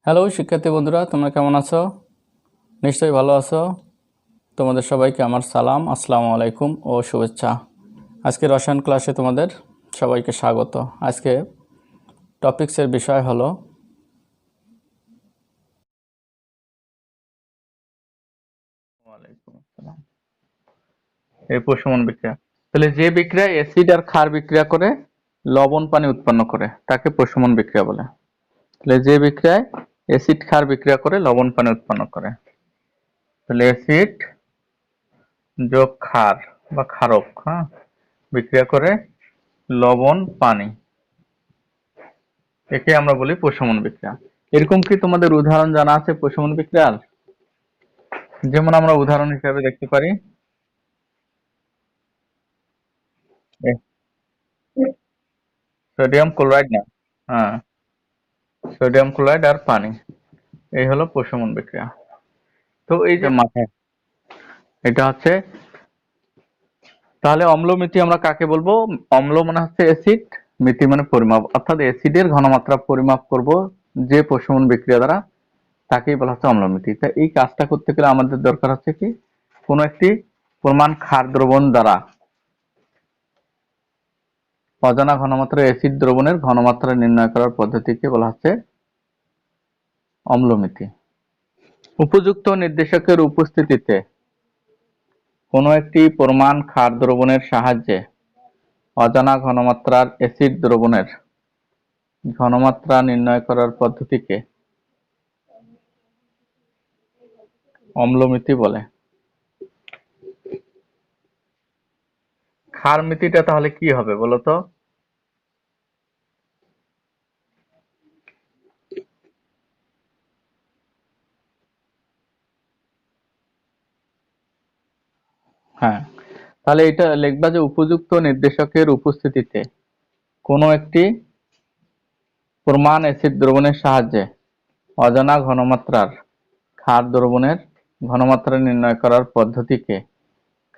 Hello শিক্ষার্থী বন্ধুরা, তোমরা কেমন আছো? নিশ্চয়ই ভালো আছো। তোমাদের সবাইকে আমার সালাম, আসসালামু আলাইকুম ও শুভেচ্ছা। আজকে রসায়ন ক্লাসে তোমাদের সবাইকে স্বাগত। আজকে টপিক্সের বিষয় হলো এই প্রশমন বিক্রিয়া। তাহলে যে বিক্রিয়া অ্যাসিড আর ক্ষার বিক্রিয়া করে লবণ পানি উৎপন্ন করে তাকে প্রশমন বিক্রিয়া বলে। তাহলে যে বিক্রিয়ায় অ্যাসিড ক্ষার বিক্রিয়া করে লবণ পানি উৎপন্ন করে, তাহলে অ্যাসিড যোগ ক্ষার বা ক্ষারক বিক্রিয়া করে লবণ পানি, একে আমরা বলি প্রশমন বিক্রিয়া। এরকম কি তোমাদের উদাহরণ জানা আছে প্রশমন বিক্রিয়ার? যেমন আমরা উদাহরণ হিসেবে দেখতে পারি সোডিয়াম ক্লোরাইড, না হ্যাঁ, সোডিয়াম ক্লোরাইড আর পানি, এই হলো প্রশমন বিক্রিয়া। তো এই যে মাথায় এটা হচ্ছে, তাহলে অম্লমিতি আমরা কাকে বলবো? অম্ল মানে হচ্ছে অ্যাসিড, মিতি মানে পরিমাপ, অর্থাৎ অ্যাসিডের ঘনমাত্রা পরিমাপ করব যে প্রশমন বিক্রিয়া দ্বারা, তাকেই বলা হচ্ছে অম্লমিতি। তা এই কাজটা করতে গেলে আমাদের দরকার হচ্ছে কি, কোনো একটি পরিমাণ ক্ষার দ্রবণ দ্বারা অজানা ঘনমাত্রা অ্যাসিড দ্রবণের ঘনমাত্রা নির্ণয় করার পদ্ধতিকে বলা হচ্ছে অম্লমিতি। উপযুক্ত নির্দেশকের উপস্থিতিতে কোনো একটি পরিমাণ ক্ষার দ্রবণের সাহায্যে অজানা ঘনমাত্রার অ্যাসিড দ্রবণের ঘনমাত্রা নির্ণয় করার পদ্ধতিকে অম্লমিতি বলে। ক্ষারমিতিটা তাহলে কি হবে বলো তো? হ্যাঁ, তাহলে এটা লিখবা যে উপযুক্ত নির্দেশকের উপস্থিতিতে কোনো একটি পরিমাণ অ্যাসিড দ্রবণের সাহায্যে অজানা ঘনমাত্রার ক্ষার দ্রবণের ঘনমাত্রা নির্ণয় করার পদ্ধতিকে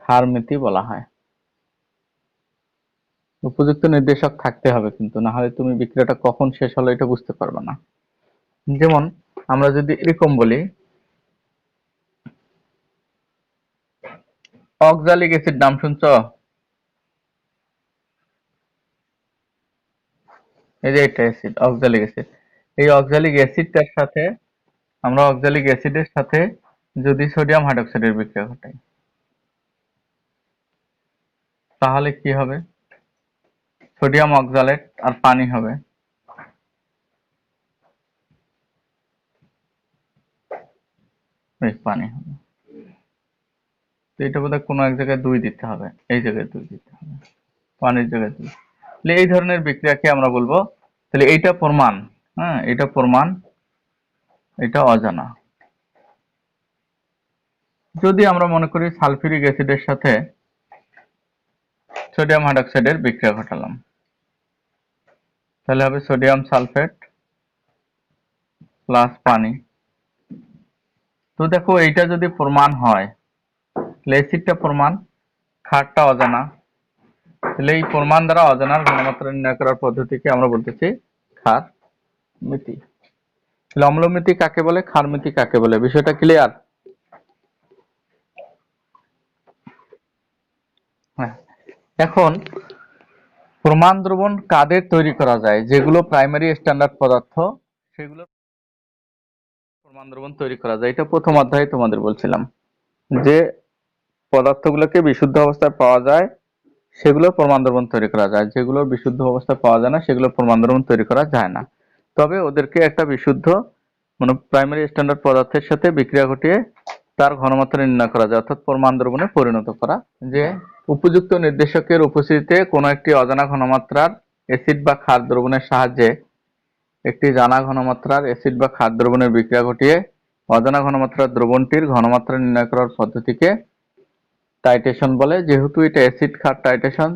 ক্ষারমিতি বলা হয়। উপযুক্ত নির্দেশক থাকতে হবে কিন্তু, না হলে তুমি বিক্রিয়াটা কখন শেষ হলো এটা বুঝতে পারবে না। যেমন আমরা যদি এরকম বলি, অক্সালিক অ্যাসিড নাম শুনছো? এই যে এটা অ্যাসিড, অক্সালিক অ্যাসিড। এই অক্সালিক অ্যাসিডটার সাথে আমরা অক্সালিক অ্যাসিডের সাথে যদি সোডিয়াম হাইড্রোক্সাইডের বিক্রিয়া ঘটাই, তাহলে কি হবে? সোডিয়াম অক্সালেট আর পানি হবে, পানি হবে। তো এটা বোধহয় কোনো এক জায়গায় 2 দিতে হবে, এই জায়গায় 2 দিতে হবে, পানির জায়গায় 2। তাহলে এই ধরনের বিক্রিয়াকে আমরা বলবো, তাহলে এইটা প্রমাণ, হ্যাঁ এটা প্রমাণ, এটা অজানা। যদি আমরা মনে করি সালফিউরিক অ্যাসিডের সাথে সোডিয়াম হাইড্রোক্সাইডের বিক্রিয়া ঘটালাম, তাহলে হবে সোডিয়াম সালফেট প্লাস পানি। তো দেখো এইটা যদি প্রমাণ হয়, তাহলে অ্যাসিডটা প্রমাণ, ক্ষারটা অজানা, তাহলে এই প্রমাণ দ্বারা অজানার ঘনমাত্রা নির্ণয় করার পদ্ধতিকে আমরা বলতেছি ক্ষার মিতি। তাহলে অম্লমিতি কাকে বলে, ক্ষারমিতি কাকে বলে, বিষয়টা ক্লিয়ার? হ্যাঁ, এখন প্রমাণ দ্রবণ কাদের তৈরি করা যায়? যেগুলো প্রাইমারি স্ট্যান্ডার্ড পদার্থ, সেগুলো প্রমাণ দ্রবণ তৈরি করা যায়। এটা প্রথম অধ্যায়ে তোমাদের বলছিলাম যে পদার্থগুলোকে বিশুদ্ধ অবস্থায় পাওয়া যায় সেগুলো প্রমাণ দ্রবণ তৈরি করা যায়, যেগুলো বিশুদ্ধ অবস্থায় পাওয়া যায় না সেগুলো প্রমাণ দ্রবণ তৈরি করা যায় না। তবে ওদেরকে একটা বিশুদ্ধ মানে প্রাইমারি স্ট্যান্ডার্ড পদার্থের সাথে বিক্রিয়া ঘটিয়ে তার ঘনমাত্রা নির্ণয় করা যায়, অর্থাৎ প্রমাণ দ্রবণে পরিণত করা। যে উপযুক্ত নির্দেশকের উপস্থিতিতে কোনো একটি অজানা ঘনমাত্রার অ্যাসিড বা ক্ষার দ্রবণের সাহায্যে একটি জানা ঘনমাত্রার অ্যাসিড বা ক্ষার দ্রবণের বিক্রিয়া ঘটিয়ে অজানা ঘনমাত্রার দ্রবণটির ঘনমাত্রা নির্ণয় করার পদ্ধতিকে টাইটেশন বলে। যেহেতু এটা অ্যাসিড ক্ষার টাইটেশন,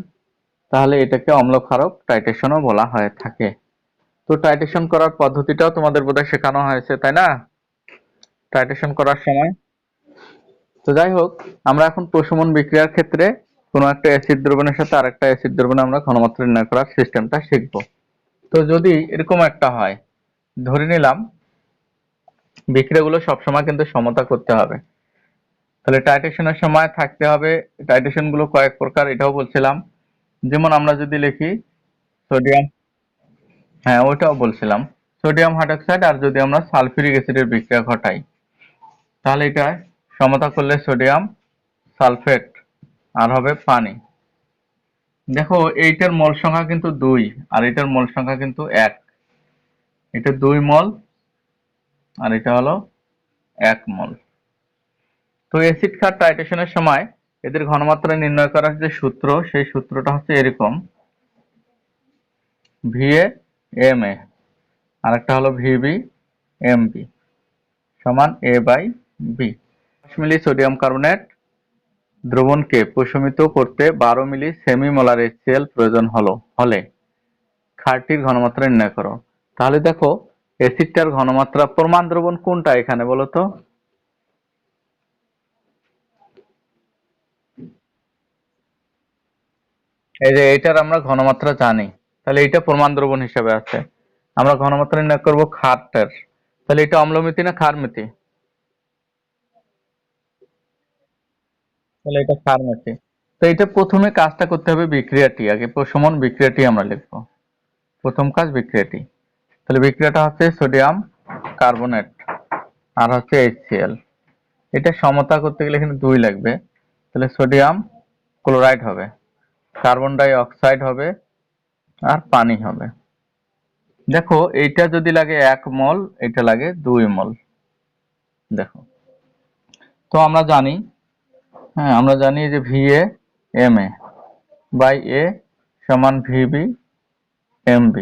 তাহলে এটাকে অম্ল ক্ষারক টাইটেশনও বলা হয়ে থাকে। তো টাইটেশন করার পদ্ধতিটাও তোমাদের বোধহয় শেখানো হয়েছে, তাই না, টাইটেশন করার সময়? তো যাই হোক, আমরা এখন প্রশমন বিক্রিয়ার ক্ষেত্রে কোনো একটা অ্যাসিড দ্রবণের সাথে আরেকটা অ্যাসিড দ্রবণে আমরা ঘনমাত্রা নির্ণয় করার সিস্টেমটা শিখব। তো যদি এরকম একটা হয়, ধরে নিলাম বিক্রিয়াগুলো সবসময় কিন্তু সমতা করতে হবে। তাহলে টাইট্রেশনের সময় থাকতে হবে, টাইট্রেশন গুলো কয়েক প্রকার এটাও বলছিলাম। যেমন আমরা যদি লিখি সোডিয়াম, হ্যাঁ ওইটাও বলছিলাম, সোডিয়াম হাইড্রোক্সাইড আর যদি আমরা সালফিউরিক অ্যাসিডের বিক্রিয়া ঘটাই, তাহলে এটা সমতা করলে সোডিয়াম সালফেট আর হবে পানি। দেখো এইটার মোল সংখ্যা কিন্তু 2 আর এটার মোল সংখ্যা কিন্তু 1। এটা 2 মোল আর এটা হলো 1 মোল। তো অ্যাসিড ক্ষার টাইট্রেশনের সময় এদের ঘনমাত্রা নির্ণয় করার যে সূত্র, সেই সূত্রটা হচ্ছে এরকম, VA MA আর একটা হলো VB MB সমান A/B। 10 মিলি সোডিয়াম কার্বনেট দ্রবণকে প্রশমিত করতে 12 মিলি সেমি মোলার HCl প্রয়োজন হলে ক্ষারটির ঘনমাত্রা নির্ণয় করো। তাহলে দেখো অ্যাসিডটার ঘনমাত্রা, প্রমাণ দ্রবণ কোনটা এখানে বলো তো? এই যে এটার আমরা ঘনমাত্রা জানি, তাহলে এটা প্রমাণ দ্রবণ হিসাবে আছে। আমরা ঘনমাত্রা নির্ণয় করব ক্ষারটার, তাহলে এটা অম্লমিতি না ক্ষারমিতি? তাহলে এটা ক্ষারমিতি। তো এটা প্রথমে কাজটা করতে হবে বিক্রিয়াটি, আগে প্রশমন বিক্রিয়াটি আমরা লিখবো। প্রথম কাজ বিক্রিয়াটি, তাহলে বিক্রিয়াটা হচ্ছে সোডিয়াম কার্বনেট আর হচ্ছে HCl। এটা সমতা করতে গেলে এখানে 2 লাগবে, তাহলে সোডিয়াম ক্লোরাইড হবে, কার্বন ডাই অক্সাইড হবে আর পানি হবে। দেখো এইটা যদি লাগে 1 মোল, এটা লাগে 2 মোল। দেখো তো আমরা জানি, হ্যাঁ আমরা জানি যে VA MA বাই A সমান VB MB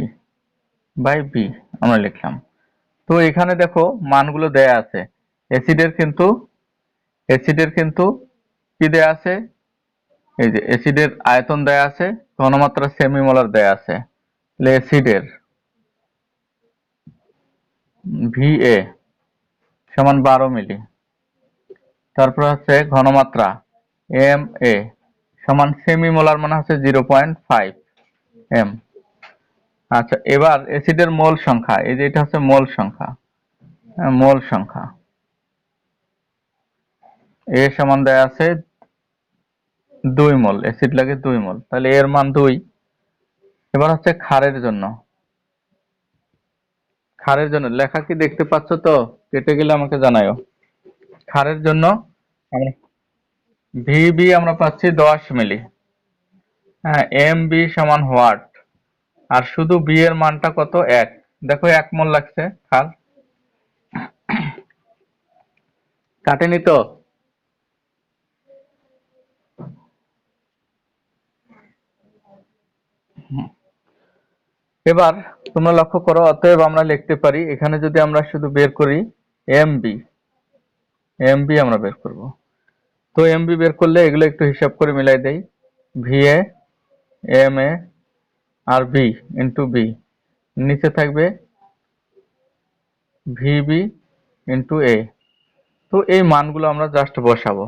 বাই B আমরা লিখলাম। তো এখানে দেখো মানগুলো দেয়া আছে। অ্যাসিডের কিন্তু কি দেয়া আছে, এই যে অ্যাসিডের আয়তন দেয়া আছে, ঘনমাত্রা সেমি মোলার দেয়া আছে। তাহলে অ্যাসিডের VA সমান 12 মিলি, তারপর হচ্ছে ঘনমাত্রা MA সমান সেমি মোলার মানে হচ্ছে 0.5 M। আচ্ছা এবার অ্যাসিডের মোল সংখ্যা, এই যে এটা হচ্ছে মোল সংখ্যা, মোল সংখ্যা A সমান দেয়া আছে 2 মোল, অ্যাসিড লাগে 2 মোল, তাহলে এর মান 2। এবার হচ্ছে ক্ষারের জন্য লেখা কি দেখতে পাচ্ছ তো? কেটে গেলে আমাকে জানাও। ক্ষারের জন্য আমরা VB আমরা পাচ্ছি 10 মিলি, হ্যাঁ MB সমান হোয়াট, আর শুধু B এর মানটা কত? 1। দেখো 1 মোল লাগছে ক্ষার, কাটেনি তো? এবার তোমরা লক্ষ্য করো, অতএব আমরা লিখতে পারি, এখানে যদি আমরা শুধু বের করি MB আমরা বের করব। তো MB বের করলে এগুলো একটু হিসাব করে মিলাই দেই, VA MA আর B ইন্টু B, নিচে থাকবে VB ইন্টু A। তো এই মানগুলো আমরা জাস্ট বসাবো,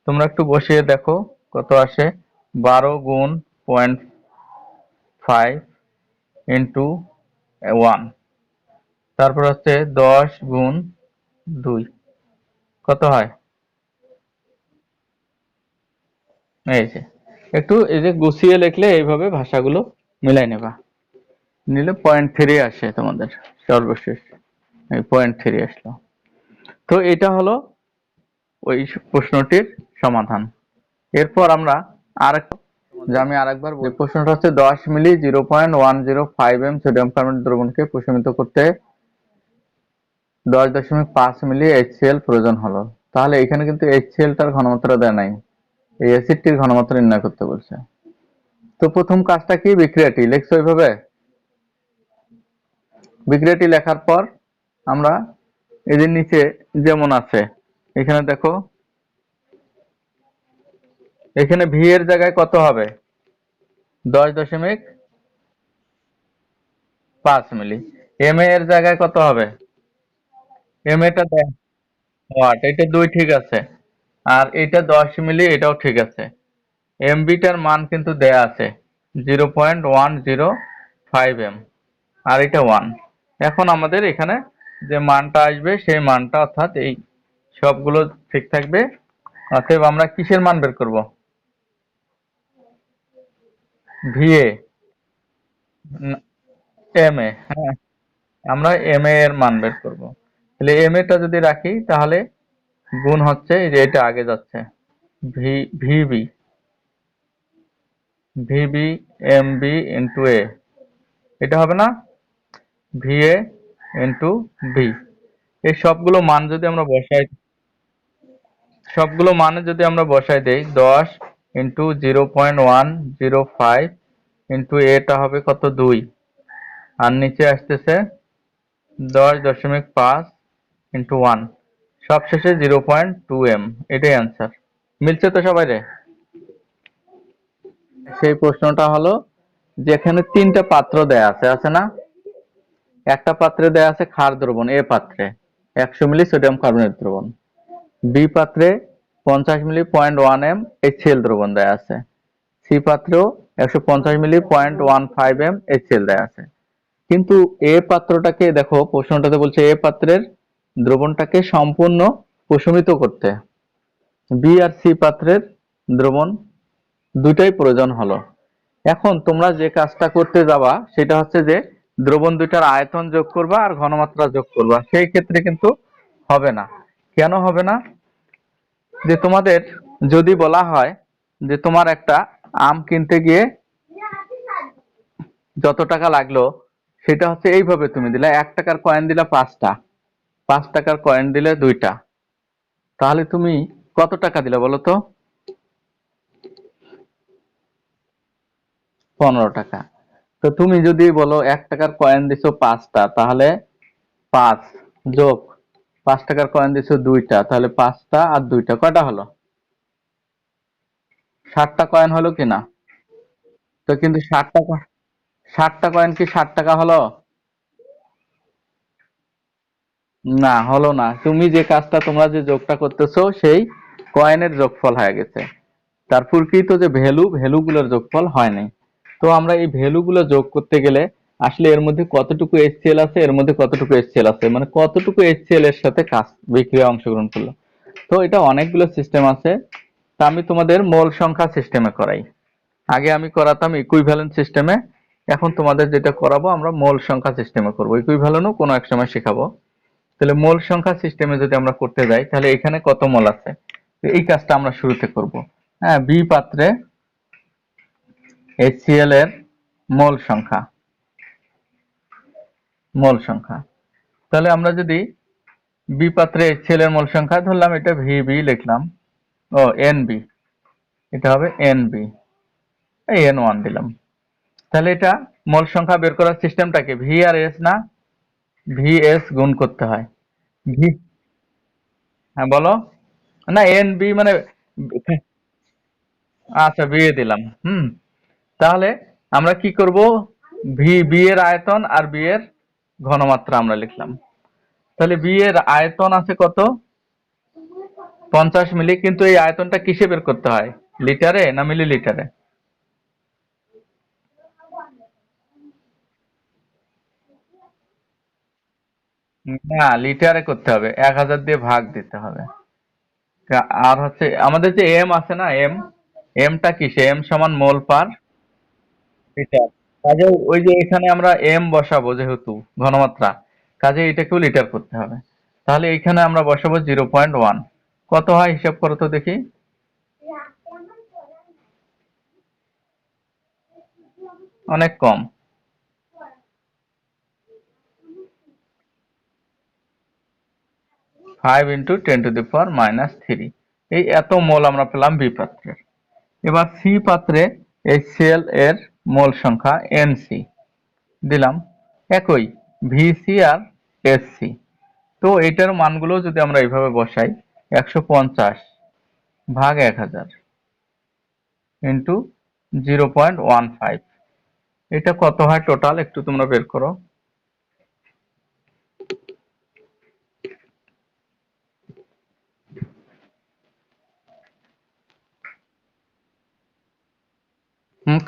তোমরা একটু বসিয়ে দেখো কত আসে। 12 গুণ 0.5 ইন্টু 1, তারপর হচ্ছে 10 গুণ 2, কত হয়? এই যে একটু এই যে গুছিয়ে লিখলে এইভাবে ভাষাগুলো মিলাই নেবা, নিলে 0.3 আসে তোমাদের সর্বশেষ, এই 0.3 আসলো। তো এটা হলো ওই প্রশ্নটির সমাধান। এরপর আমরা আরেক, যে আমি আরেকবার বলি, প্রশ্নটা হচ্ছে 10 মিলি 0.105 এম সোডিয়াম কার্বনেট দ্রবণকে প্রশমিত করতে 10.5 মিলি HCl প্রয়োজন হলো। তাহলে এখানে কিন্তু HCl টার ঘনমাত্রা দেয়া নাই, এই অ্যাসিডটির ঘনমাত্রা নির্ণয় করতে বলছে। তো প্রথম কাজটা কি, বিক্রিয়াটি লিখছো এইভাবে। বিক্রিয়াটি লেখার পর আমরা এদের নিচে যেমন আছে, এখানে দেখো, এখানে ভি এর জায়গায় কত হবে? 10.5 মিলি। এম এর জায়গায় কত হবে? এম এটা ওয়াট, এটা 2 ঠিক আছে, আর এটা 10 মিলি, এটাও ঠিক আছে। এমবিটার মান কিন্তু দেয়া আছে 0.105 এম, আর এটা 1। এখন আমাদের এখানে যে মানটা আসবে সেই মানটা অর্থাৎ এই সবগুলো ঠিক থাকবে। অতএব আমরা কিসের মান বের করব? VA, M A. হ্যাঁ, আমরা এম এ এর মান বের করব। তাহলে এম এ টা যদি রাখি তাহলে গুণ হচ্ছে এই যে এটা আগে যাচ্ছে, V B, V B M B into A, এটা হবে না? V A into B. এই সবগুলো মানে যদি আমরা বসাই দেই, 10 ইন্টু 0.105 ইন্টু এটা হবে কত, 2, আর নিচে আসতেছে 10.5 ইন্টু 1, সবশেষে 0.2 m। এটাই অ্যান্সার। মিলছে তো সবাই রে? সেই প্রশ্নটা হলো যেখানে তিনটা পাত্র দেয়া আছে, আছে না? একটা পাত্রে দেয়া আছে ক্ষার দ্রবণ, এ পাত্রে 100 মিলি সোডিয়াম কার্বনেট দ্রবণ, বি পাত্রে 50 মিলি 0.1 m HCl দ্রবণ দেয়া আছে, সি পাত্রেও 150 মিলি 0.15 m HCl দেয়া আছে। কিন্তু এ পাত্রটাকে দেখো, প্রশ্নটাতে বলছে এ পাত্রের দ্রবণটাকে সম্পূর্ণ প্রশমিত করতে, বি আর সি পাত্রের দ্রবণ দুটাই প্রয়োজন হলো। এখন তোমরা যে কাজটা করতে যাবা সেটা হচ্ছে যে দ্রবণ দুইটার আয়তন যোগ করবা আর ঘনমাত্রা যোগ করবা। সেই ক্ষেত্রে কিন্তু হবে না। কেন হবে না? যে তোমাদের যদি বলা হয় যে তোমার একটা আম কিনতে গিয়ে যত টাকা লাগলো, সেটা হচ্ছে এইভাবে তুমি দিলে 1 টাকার কয়েন দিলা 5টা, 5 টাকার কয়েন দিলে 2টা, তাহলে তুমি কত টাকা দিলে বলো তো? 15 টাকা। তো তুমি যদি বলো 1 টাকার কয়েন দিছো 5টা, তাহলে 5 যোগ 5 টাকার কয়েন দিছো 2টা, তাহলে 5টা আর 2টা কয়টা হলো? 60টা কয়েন হলো কিনা? তো কিন্তু 60টা, 60টা কয়েন কি 60 টাকা হলো? না, হলো না। তুমি যে কাজটা, তোমরা যে যোগটা করতেছো সেই কয়েনের যোগফল হয়ে গেছে। তার প্রকৃত যে ভ্যালুগুলোর যোগফল হয় নাই। তো আমরা এই ভ্যালুগুলো যোগ করতে গেলে আসলে এর মধ্যে কতটুকু HCl আছে, এর মধ্যে কতটুকু HCl আছে, মানে কতটুকু HCl এর সাথে কাজ বিক্রিয়া অংশগ্রহণ করলো। তো এটা অনেকগুলো সিস্টেম আছে। তা আমি তোমাদের মোল সংখ্যা সিস্টেমে করাই। আগে আমি করাতাম ইকুইভ্যালেন্ট সিস্টেমে, এখন তোমাদের যেটা করাবো আমরা মোল সংখ্যা সিস্টেমে করবো। ইকুইভ্যালেন্টও কোনো এক সময় শেখাবো। তাহলে মোল সংখ্যা সিস্টেমে যদি আমরা করতে যাই, তাহলে এখানে কত মোল আছে এই কাজটা আমরা শুরুতে করব। হ্যাঁ, বি পাত্রে HCl এর মোল সংখ্যা, মোল সংখ্যা। তাহলে আমরা যদি বি পাত্রে HCl এর মোল সংখ্যা ধরলাম, এটা VB লিখলাম, ও NB, এটা হবে NB, এই N1 দিলাম। তাহলে এটা মোল সংখ্যা বের করার সিস্টেমটাকে ভি আর এস না, VS গুণ করতে হয়। ভি, হ্যাঁ বলো। না, NB মানে, আচ্ছা বি এ দিলাম। তাহলে আমরা কি করব, বি এর আয়তন আর বি এর ঘনমাত্রা আমরা লিখলাম। তাহলে বি এর আয়তন আছে কত, 50 মিলি, কিন্তু এই আয়তনটা কিসে বের করতে হয়, লিটারে না মিলিলিটারে? না, লিটারে করতে হবে, 1000 দিয়ে ভাগ দিতে হবে। আর হচ্ছে আমাদের যে এম আছে না, এমটা কিসে, এম সমান মোল পার লিটার। কাজে ওই যে এখানে আমরা এম বসাবো যেহেতু ঘনমাত্রা, কাজে এটাকেও লিটার করতে হবে। তাহলে এখানে আমরা বসাবো 0.1। কত হয় হিসাব করো তো দেখি। অনেক কম। 5 × 10⁻³ এই এত মোল আমরা পেলাম বি পাত্রের। এবার সি পাত্রে HCl এর মোল সংখ্যা NC দিলাম, একই VC আর SC। তো এটার মানগুলো যদি আমরা এইভাবে বসাই, 150/1000 ইন্টু 0.15, এটা কত হয় টোটাল একটু তোমরা বের করো।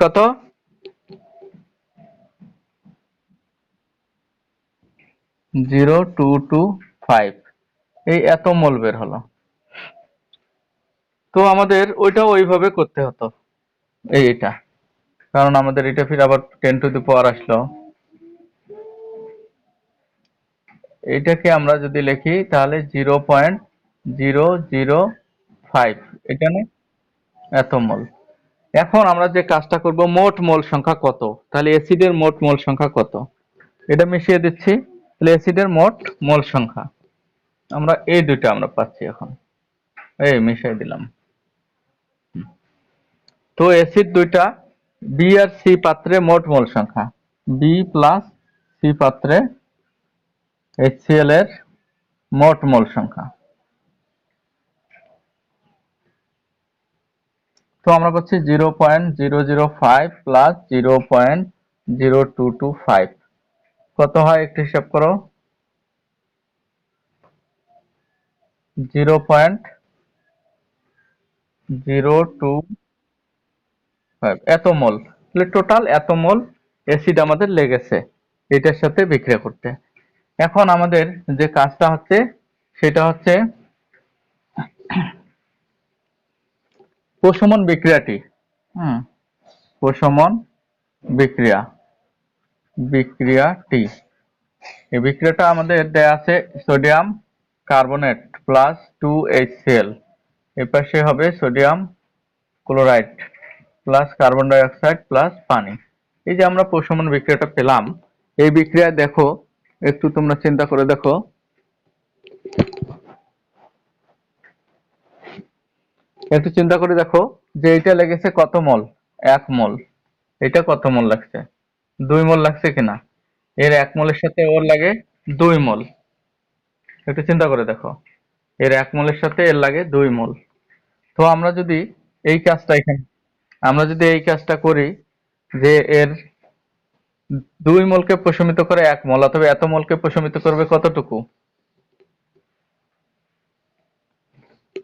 কত? 0.225, এই এত মোল বের হলো। তো আমাদের ওইটা ওইভাবে করতে হতো, এইটা, কারণ আমাদের এটা ফির আবার 10 টু দি পাওয়ার আসলো। এটাকে আমরা যদি লিখি তাহলে 0.005, এটা না, এত মোল। এখন আমরা যে কাজটা করব, মোট মোল সংখ্যা কত, তাহলে অ্যাসিডের মোট মোল সংখ্যা কত, এটা মিশিয়ে দিচ্ছি। তাহলে অ্যাসিডের মোট মোল সংখ্যা আমরা এই দুইটা আমরা পাচ্ছি এখন, এই মিশিয়ে দিলাম। তো অ্যাসিড দুইটা, বি আর সি পাত্রে মোট মোল সংখ্যা, বি প্লাস সি পাত্রে HCl এর মোট মোল সংখ্যা। তো আমরা পাচ্ছি 0.005 প্লাস 0.0225, কত হয় একটু হিসাব করো। 0.025 এত মোল, তাহলে টোটাল এত মোল অ্যাসিড আমাদের লেগেছে এটার সাথে বিক্রিয়া করতে। এখন আমাদের যে কাজটা হচ্ছে সেটা হচ্ছে প্রশমন বিক্রিয়াটি, প্রশমন বিক্রিয়াটি, এই বিক্রিয়াটা আমাদের দেয়া আছে সোডিয়াম কার্বনেট প্লাস 2HCl, এর পাশে হবে sodium chloride plus carbon die oxide plus পানি। এই যে আমরা প্রশমন বিক্রিয়াটা পেলাম, এই বিক্রিয়ায় দেখো, একটু তোমরা চিন্তা করে দেখো, একটু চিন্তা করে দেখো যে এটা লেগেছে কত মোল, 1 মোল। এটা কত মোল লাগছে, 2 মোল লাগছে কিনা, এর 1 মোলের সাথে ওর লাগে 2 মোল। একটু চিন্তা করে দেখো, এর 1 মোলের সাথে এর লাগে 2 মোল। তো আমরা যদি এই কাজটা এখানে, আমরা যদি এই কাজটা করি যে এর 2 মোলকে প্রশমিত করে 1 মোল, অথবা এত মোলকে প্রশমিত করবে কতটুকু,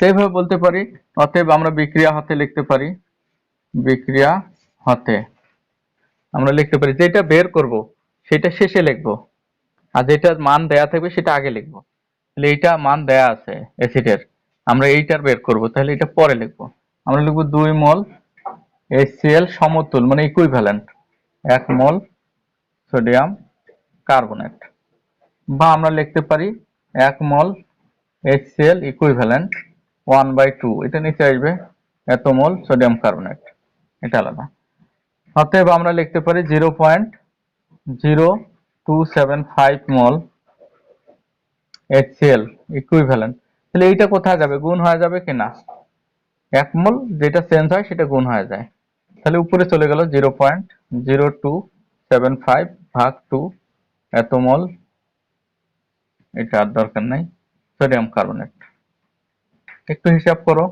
সেইভাবে বলতে পারি। অতএব আমরা বিক্রিয়া হতে লিখতে পারি, বিক্রিয়া হতে আমরা লিখতে পারি, যেটা বের করব সেটা শেষে লিখবো, আর যেটা মান দেয়া থাকবে সেটা আগে লিখবো। তাহলে এইটা মান দেয়া আছে অ্যাসিডের, আমরা এইটার বের করব, তাহলে এটা পরে লিখবো। আমরা লিখবো 2 মোল HCl সমতুল মানে ইকুইভ্যালেন্ট 1 মোল সোডিয়াম কার্বনেট, বা আমরা লিখতে পারি 1 মোল HCl ইকুইভ্যালেন্ট 1/2, এটা নিচে আসবে এত মোল সোডিয়াম কার্বনেট, এটা আলাদা। অতএব আমরা লিখতে পারি 0.0275 মোল HCl ইকুইভ্যালেন্ট। তাহলে এইটা কোথায় যাবে, গুণ হয়ে যাবে কিনা, 1 মোল যেটা চেঞ্জ হয় সেটা গুণ হয়ে যায়, তাহলে উপরে চলে গেল 0.0275 ভাগ 2 এত মোল, এটা আর দরকার নাই, সোডিয়াম কার্বনেট। একটু হিসাব করো,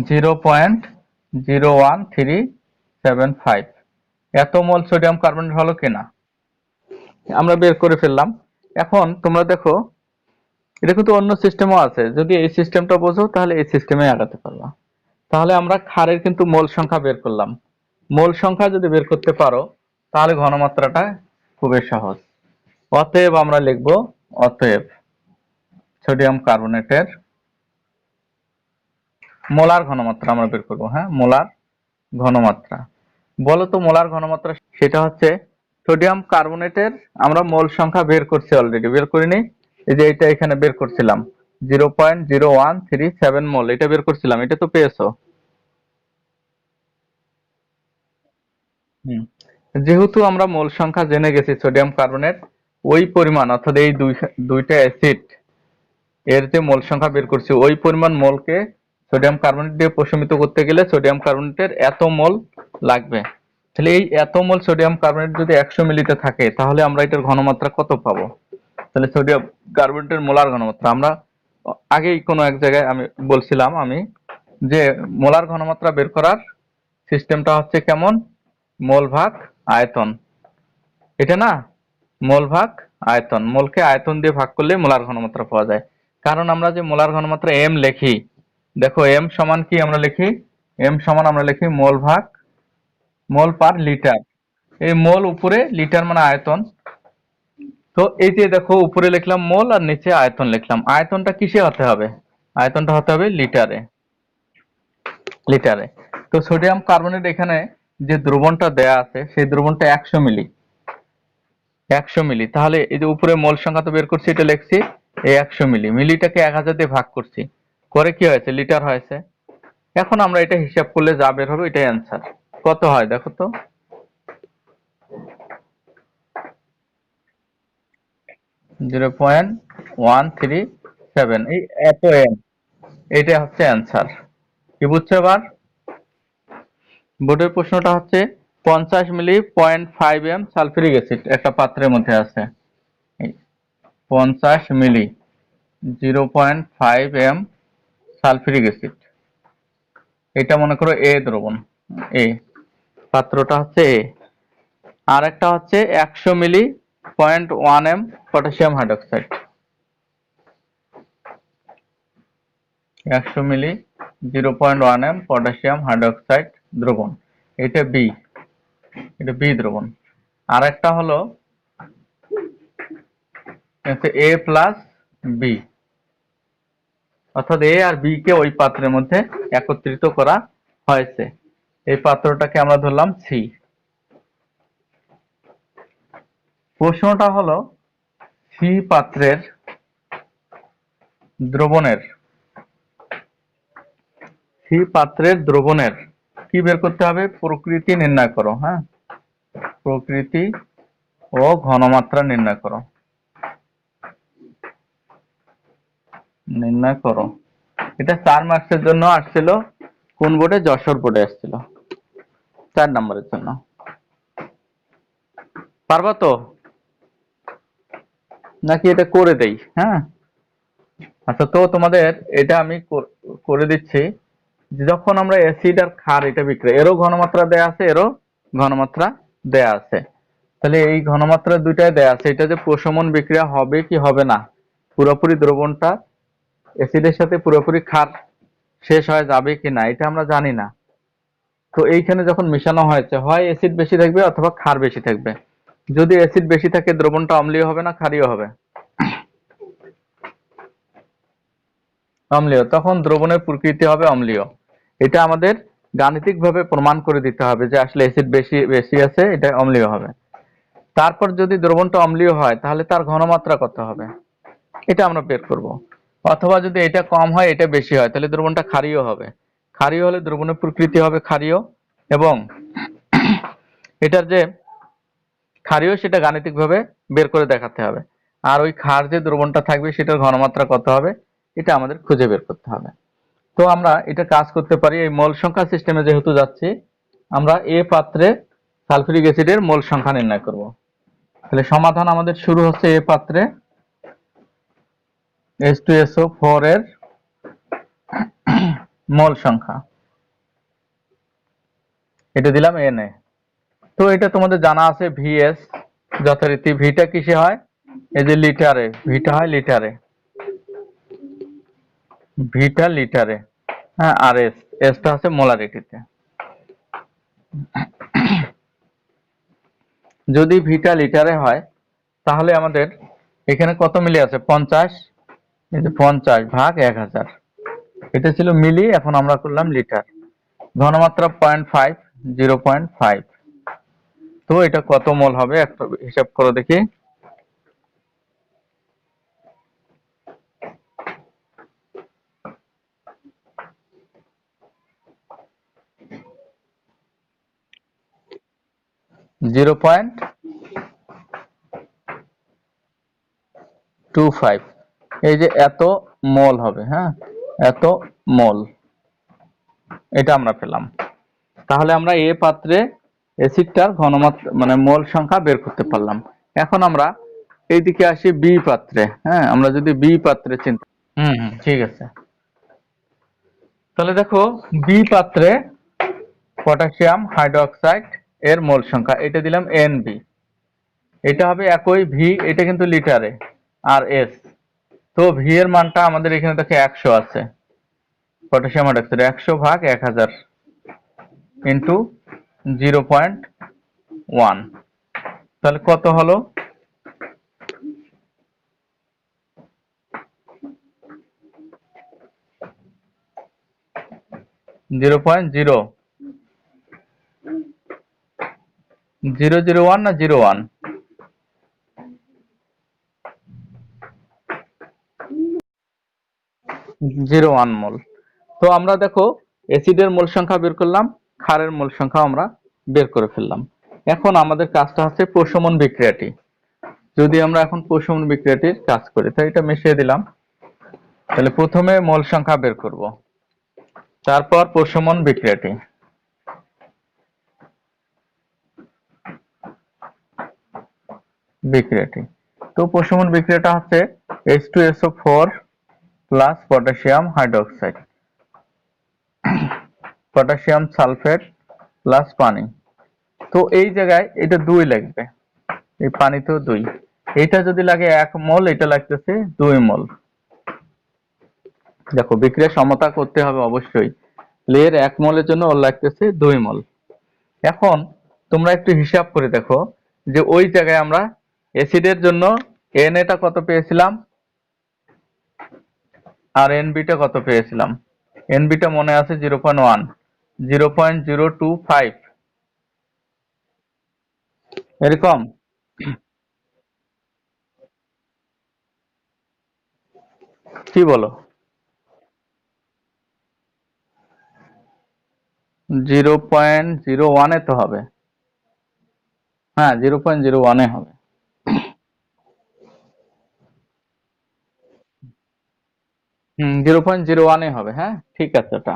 0.01375 এত মোল সোডিয়াম কার্বনেট হলো কিনা, আমরা বের করে ফেললাম। এখন তোমরা দেখো, এটা কিন্তু অন্য সিস্টেমও আছে, যদি এই সিস্টেমটা বোঝো তাহলে এই সিস্টেমে আগাতে পারবা। তাহলে আমরা ক্ষারের কিন্তু মোল সংখ্যা বের করলাম, মোল সংখ্যা যদি বের করতে পারো তাহলে ঘনমাত্রাটা খুবই সহজ। অতএব আমরা লিখব, অতএব সোডিয়াম কার্বনেটের মোলার ঘনমাত্রা আমরা বের করব। হ্যাঁ, মোলার ঘনমাত্রা, বলো তো মোলার ঘনমাত্রা, সেটা হচ্ছে সোডিয়াম কার্বনেটের আমরা মোল সংখ্যা বের করছি, অলরেডি বের করিনি, এই যে এটা এখানে বের করছিলাম 0.0137 মোল, এটা বের করছিলাম, এটা তো পেয়েছো। হুম, যেহেতু আমরা মোল সংখ্যা জেনে গেছি সোডিয়াম কার্বনেট, ওই পরিমাণ অর্থাৎ এই দুইটা অ্যাসিড এর যে মোল সংখ্যা বের করছি ওই পরিমাণ মোলকে সোডিয়াম কার্বনেট দিয়ে প্রশমিত করতে গেলে সোডিয়াম কার্বনেটের এত মোল লাগবে। তাহলে এই এত মোল সোডিয়াম কার্বনেট যদি 100 মিলিতে থাকে তাহলে আমরা এটার ঘনমাত্রা কত পাবো, তাহলে সোডিয়াম কার্বনেটের মোলার ঘনমাত্রা আমরা আগেই কোনো এক জায়গায় আমি বলছিলাম আমি, যে মোলার ঘনমাত্রা বের করার সিস্টেমটা হচ্ছে কেমন, মোল ভাগ আয়তন, এটা না, মোল ভাগ আয়তন, মোলকে আয়তন দিয়ে ভাগ করলে মোলার ঘনমাত্রা পাওয়া যায়। কারণ আমরা যে মোলার ঘনমাত্রা এম লিখি, দেখো এম সমান কি আমরা লিখি, এম সমান আমরা লিখি মোল ভাগ মোল পার লিটার। এই মোল উপরে, লিটার মানে আয়তন। তো এই যে দেখো উপরে লিখলাম মোল আর নিচে আয়তন লিখলাম। আয়তনটা কিসে হতে হবে? আয়তনটা হতে হবে লিটারে। লিটারে। তো সোডিয়াম কার্বনেট এখানে যে দ্রবণটা দেয়া আছে সেই দ্রবণটা 100 মিলি। 100 মিলি। তাহলে এই যে উপরে মোল সংখ্যা তো বের করছি, এটা লিখছি এই 100 মিলি। মিলিটাকে 1000 দিয়ে ভাগ করছি, করে কি হয়েছে? লিটার হয়েছে। এখন আমরা এটা হিসাব করলে যা বের হবে এটাই অ্যান্সার। কত হয় দেখো তো? 0.137। এই এত এম, এইটা হচ্ছে অ্যান্সার। কি বুঝছো এবার? বোর্ডের প্রশ্নটা হচ্ছে 50 মিলি 0.5 এম সালফিউরিক অ্যাসিড একটা পাত্রের মধ্যে আছে। 50 মিলি 0.5 এম সালফিউরিক অ্যাসিড, এটা মনে করো এ দ্রবণ। এ পাত্রটা হচ্ছে এ। আর একটা হচ্ছে 100 মিলি 0.1 এম পটাশিয়াম হাইড্রোক্সাইড। 100 মিলি 0.1 এম পটাশিয়াম হাইড্রোক্সাইড দ্রবণ, এটা বি। এটা বি দ্রবণ। আর একটা হলো এ প্লাস বি, অর্থাৎ এ আর বি কে ওই পাত্রের মধ্যে একত্রিত করা হয়েছে। এই পাত্রটাকে আমরা ধরলাম সি। প্রশ্নটা হলো সি পাত্রের দ্রবণের, সি পাত্রের দ্রবণের কি বের করতে হবে? প্রকৃতি নির্ণয় করো। হ্যাঁ, প্রকৃতি ও ঘনমাত্রা নির্ণয় করো। নির্ণয় করো। এটা 4 মার্কসের জন্য আসছিল। কোন বোর্ডে? যশোর বোর্ডে আসছিল 4 নম্বরের জন্য। পারবা তো নাকি এটা করে দেই? হ্যাঁ, আচ্ছা, তো তোমাদের এটা আমি করে দিচ্ছি। যখন আমরা অ্যাসিড আর ক্ষার এটা বিক্রিয়া, এরও ঘনমাত্রা দেয়া আছে, এরও ঘনমাত্রা দেয়া আছে। তাহলে এই ঘনমাত্রা দুইটাই দেয়া আছে। এটা যে প্রশমন বিক্রিয়া হবে কি হবে না, পুরোপুরি দ্রবণটা অ্যাসিডের সাথে পুরোপুরি ক্ষার শেষ হয়ে যাবে কি না, এটা আমরা জানি না। তো এইখানে যখন মেশানো হয়েছে, হয় অ্যাসিড বেশি থাকবে অথবা ক্ষার বেশি থাকবে। যদি অ্যাসিড বেশি থাকে দ্রবণটা অম্লীয় হবে না ক্ষারীয় হবে? অম্লীয়। তখন দ্রবণের প্রকৃতি হবে অম্লীয়। এটা আমাদের গাণিতিকভাবে প্রমাণ করে দিতে হবে যে আসলে অ্যাসিড বেশি বেশি আছে, এটা অম্লীয় হবে। তারপর যদি দ্রবণটা অম্লীয় হয় তাহলে তার ঘনমাত্রা কত হবে এটা আমরা বের করব। অথবা যদি এটা কম হয় এটা বেশি হয় তাহলে দ্রবণটা ক্ষারীয় হবে। ক্ষারীয় হলে দ্রবণের প্রকৃতি হবে ক্ষারীয়, এবং এটার যে ক্ষারীয় সেটা গাণিতিকভাবে বের করে দেখাতে হবে। আর ওই ক্ষার যে দ্রবণটা থাকবে সেটার ঘনমাত্রা কত হবে এটা আমাদের খুঁজে বের করতে হবে। তো আমরা এটা কাজ করতে পারি, এই মোল সংখ্যা সিস্টেমে যেহেতু যাচ্ছি, আমরা এ পাত্রে সালফিউরিক অ্যাসিডের মোল সংখ্যা নির্ণয় করব। তাহলে সমাধান আমাদের শুরু হচ্ছে এ পাত্রে H2SO4 এর মোল সংখ্যা, এটা দিলাম Na। তো এটা তোমাদের জানা আছে ভিএস, যথারীতি ভিটা কিসে হয়? এই যে লিটারে, ভিটা হয় লিটারে, ভিটা লিটারে। হ্যাঁ, আর এস, এসটা হচ্ছে মোলারিটিতে। যদি ভিটা লিটারে হয় তাহলে আমাদের এখানে কত মিলি আছে? 50। এই যে 50 ভাগ 1000, এটা ছিল মিলি, এখন আমরা করলাম লিটার। ঘনমাত্রা 0.5, 0.5। তো এটা কত মোল হবে একটা হিসাব করো দেখি। Zero point 25। এই যে এত মোল হবে। হ্যাঁ, এত মোল, এটা আমরা পেলাম। তাহলে আমরা এ পাত্রে অ্যাসিডটার ঘনমাত্রা মানে মোল সংখ্যা বের করতে পারলাম। এখন আমরা এইদিকে আসি বি পাত্রে। হ্যাঁ, আমরা যদি বি পাত্রে চিন্তা, ঠিক আছে। তাহলে দেখো বি পাত্রে পটাশিয়াম হাইড্রোক্সাইড এর মোল সংখ্যা, এটা দিলাম এনবি। এটা হবে একই ভি, এটা কিন্তু লিটারে, আর এস। তো ভি এর মানটা আমাদের এখানে দেখে 100 আছে। পটাশিয়াম হাইড্রোক্সাইড 100 ভাগ 1000 ইন্টু 0.1। তাহলে কত হলো? 0.001 না 01? 01 মোল। তো আমরা দেখো অ্যাসিডের মোল সংখ্যা বের করলাম, ক্ষারের মোল সংখ্যা আমরা বের করে ফেললাম। এখন আমাদের কাজটা হচ্ছে প্রশমন বিক্রিয়াটি। যদি আমরা এখন প্রশমন বিক্রিয়াটির কাজ করি, তাই এটা মিশিয়ে দিলাম। তাহলে প্রথমে মোল সংখ্যা বের করব, তারপর প্রশমন বিক্রিয়াটি। তো প্রশমন বিক্রিয়াটা হচ্ছে H2SO4 plus potassium hydroxide, potassium sulphate plus পানি। তো এই জায়গায় এটা 2 লাগবে, এই পানিতেও 2। এটা যদি লাগে 1 মোল, এটা লাগতেছে 2 মোল। দেখো বিক্রিয়া সমতা করতে হবে অবশ্যই, এর 1 মোলের জন্য ওর লাগতেছে 2 মোল। এখন তোমরা একটু হিসাব করে দেখো যে ওই জায়গায় আমরা অ্যাসিডের জন্য Na টা কত পেয়েছিলাম আর Nb টা কত পেয়েছিলাম। Nb টা মনে আছে 0.1, 0.025 এরকম। কি বলো? 0.01 এ তো হবে। হ্যাঁ 0.01 এ হবে। 0.01 এ হবে, হ্যাঁ ঠিক আছে ওটা।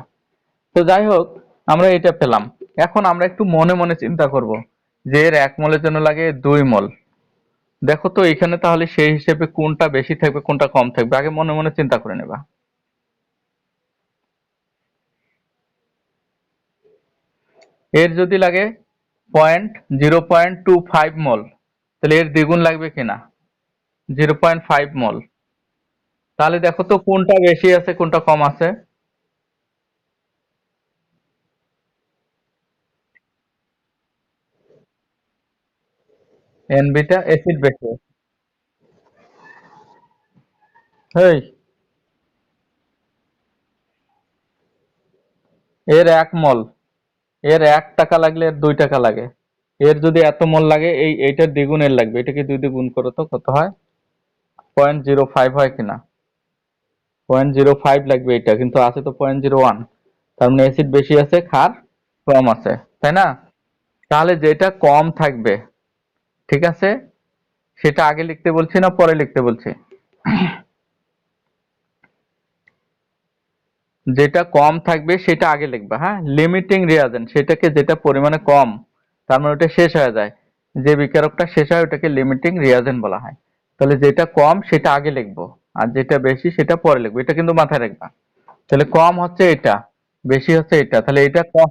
তো যাই হোক, আমরা এটা পেলাম। এখন আমরা একটু মনে মনে চিন্তা করব যে এর 1 মোলের জন্য লাগে 2 মোল। দেখো তো এখানে তাহলে সেই হিসেবে কোনটা বেশি থাকবে কোনটা কম থাকবে, আগে মনে মনে চিন্তা করে নেবা। এর যদি লাগে 0.25 মোল, তাহলে এর দ্বিগুণ লাগবে কিনা, 0.5 মোল। তাহলে দেখো তো কোনটা বেশি আছে কোনটা কম আছে। Nb টা অ্যাসিড বেশি আছে। এই এর 1 মোল, এর 1 টাকা লাগলে এর 2 টাকা লাগে। এর যদি এত মোল লাগে এইটার দ্বিগুণ এর লাগবে। এটাকে 2 দিয়ে গুণ করো তো কত হয়, 0.05 হয় কিনা। 0.05 লাগবে এটা, কিন্তু আছে তো 0.01। তার মানে অ্যাসিড বেশি আছে, ক্ষার কম আছে, তাই না? তাহলে যেটা কম থাকবে, ঠিক আছে, সেটা আগে লিখতে বলছি না পরে লিখতে বলছি? যেটা কম থাকবে সেটা আগে লিখবা, হ্যাঁ। লিমিটিং রিয়াজেন্ট, সেটাকে যেটা পরিমাণে কম, তার মানে ওটা শেষ হয়ে যায়, যে বিকারকটা শেষ হয় ওটাকে লিমিটিং রিয়াজেন্ট বলা হয়। তাহলে যেটা কম সেটা আগে লিখবো, আর যেটা বেশি সেটা পরে লিখবো, এটা কিন্তু মাথায় রাখবা। তাহলে কম হচ্ছে এটা, বেশি হচ্ছে এটা, তাহলে এটা কম,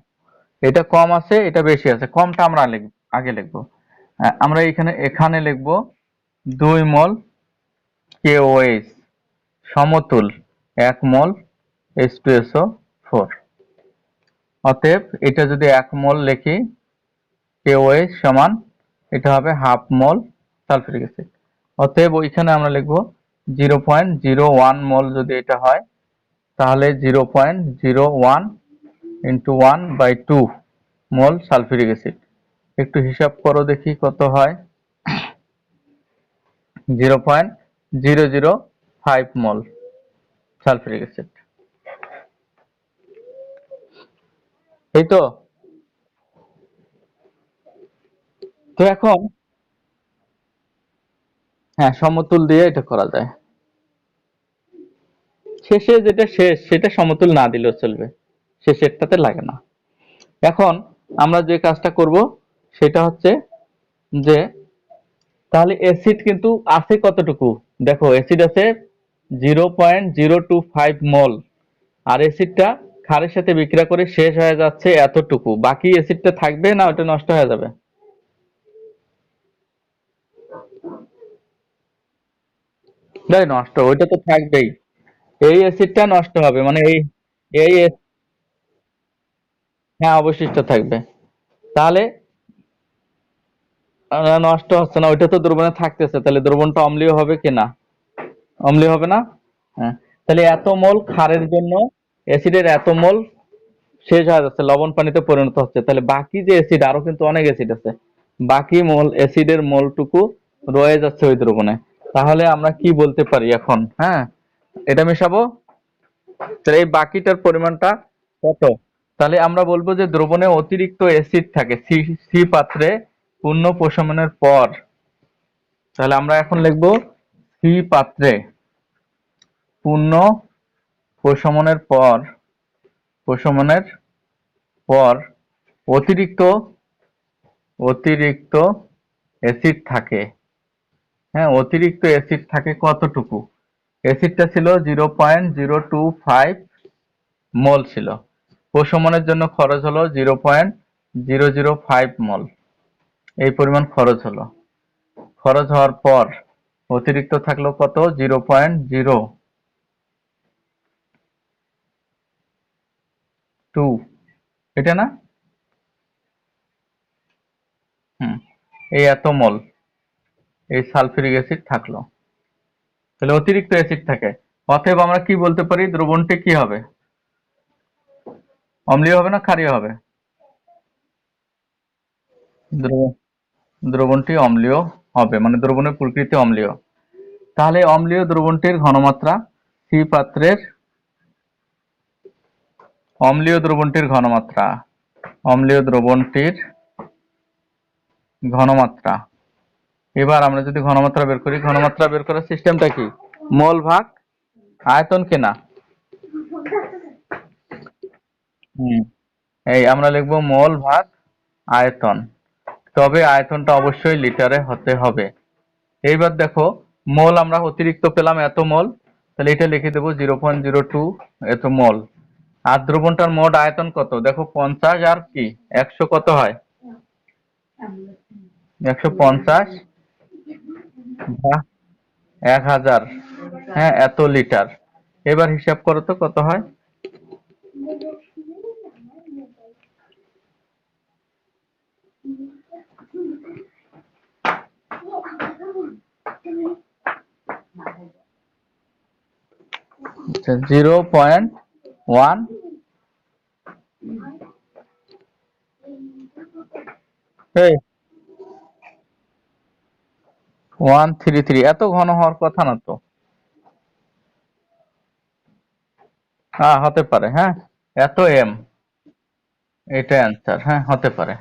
এটা কম আছে এটা বেশি আছে, কমটা আমরা আগে লিখবো। আমরা এখানে এখানে লিখবো 2 মোল KOH সমতুল 1 মোল H2SO4। অতএব এটা যদি 1 মোল লিখি, KOH সমান এটা হবে হাফ মোল সালফিউরিক অ্যাসিড। অতএব ওইখানে আমরা লিখবো 0.01 মোল। যদি এটা হয় তাহলে 0.01 ইন্টু 1/2 মোল সালফিউরিক অ্যাসিড। একটু হিসাব করো দেখি কত হয়। 0.005 মোল সালফিউরিক অ্যাসিড, এই তো। তো এখন হ্যাঁ সমতুল দিয়ে এটা করা যায়। শেষে যেটা শেষ সেটা সমতুল না দিলেও চলবে, শেষেরটাতে লাগে না। এখন আমরা যে কাজটা করব সেটা হচ্ছে যে তাহলে অ্যাসিড কিন্তু আছে কতটুকু, দেখো অ্যাসিড আছে 0.025 মোল, আর অ্যাসিডটা ক্ষারের সাথে বিক্রিয়া করে শেষ হয়ে যাচ্ছে এতটুকু, বাকি অ্যাসিডটা থাকবে না ওটা নষ্ট হয়ে যাবে? তাই নষ্ট, ওইটা তো থাকবেই। এই অ্যাসিডটা নষ্ট হবে মানে এই এই হ্যাঁ অবশিষ্ট থাকবে। তাহলে নষ্ট হচ্ছে না, ওইটা তো দ্রবণে থাকতেছে, তাহলে দ্রবণটা অম্লীয় হবে কি না? অম্লীয় হবে না? হ্যাঁ। তাহলে এত মোল ক্ষারের জন্য অ্যাসিডের এত মোল শেষ হয়ে যাচ্ছে, লবণ পানিতে পরিণত হচ্ছে, তাহলে বাকি যে অ্যাসিড, আরো কিন্তু অনেক অ্যাসিড আছে, বাকি মোল অ্যাসিডের মোলটুকু রয়ে যাচ্ছে ওই দ্রবণে। তাহলে আমরা কি বলতে পারি এখন? হ্যাঁ, এটা মেশাবো, তাহলে এই বাকিটার পরিমাণটা কত? তাহলে আমরা বলবো যে দ্রবণে অতিরিক্ত অ্যাসিড থাকে সি সি পাত্রে পূর্ণ প্রশমনের পর। তাহলে আমরা এখন লিখবো সি পাত্রে পূর্ণ প্রশমনের পর, প্রশমনের পর অতিরিক্ত অতিরিক্ত অ্যাসিড থাকে। হ্যাঁ, অতিরিক্ত অ্যাসিড থাকে কতটুকু? অ্যাসিডটা ছিল 0.025 মোল ছিল, প্রশমনের জন্য খরচ হলো 0.005 মোল, এই পরিমাণ খরচ হলো। খরচ হওয়ার পর অতিরিক্ত থাকলো কত? 0.02, এটা না? হুম, এই এত মোল এই সালফিউরিক অ্যাসিড থাকলো, তাহলে অতিরিক্ত অ্যাসিড থাকে। অতএব আমরা কি বলতে পারি? দ্রবণটি কি হবে? অম্লীয় হবে না ক্ষারীয় হবে? দ্রবণটি অম্লীয় হবে, মানে দ্রবণের প্রকৃতি অম্লীয়। তাহলে অম্লীয় দ্রবণটির ঘনমাত্রা সি পাত্রের, অম্লীয় দ্রবণটির ঘনমাত্রা, অম্লীয় দ্রবণটির ঘনমাত্রা। এবার আমরা যদি ঘনমাত্রা বের করি, ঘনমাত্রা বের করার সিস্টেমটা কি? মোল ভাগ আয়তন কেনা। হুম, এই আমরা লিখবো মোল ভাগ আয়তন, তবে আয়তনটা অবশ্যই লিটারে হতে হবে। এইবার দেখো, মোল আমরা অতিরিক্ত পেলাম এত মোল, তাহলে এটা লিখে দেবো 0.02 এত মোল। আর দ্রবণটার মোট আয়তন কত? দেখো 50 আর কি 100 কত হয়? 150 ভাগ 1000, হ্যাঁ, এত লিটার। এবার হিসাব করো তো কত হয়? আচ্ছা, 0.1, 133, এত ঘন হওয়ার কথা না তো। হ্যাঁ, হতে পারে, হ্যাঁ, এত এম, এটা অ্যান্সার, হ্যাঁ, হতে পারে।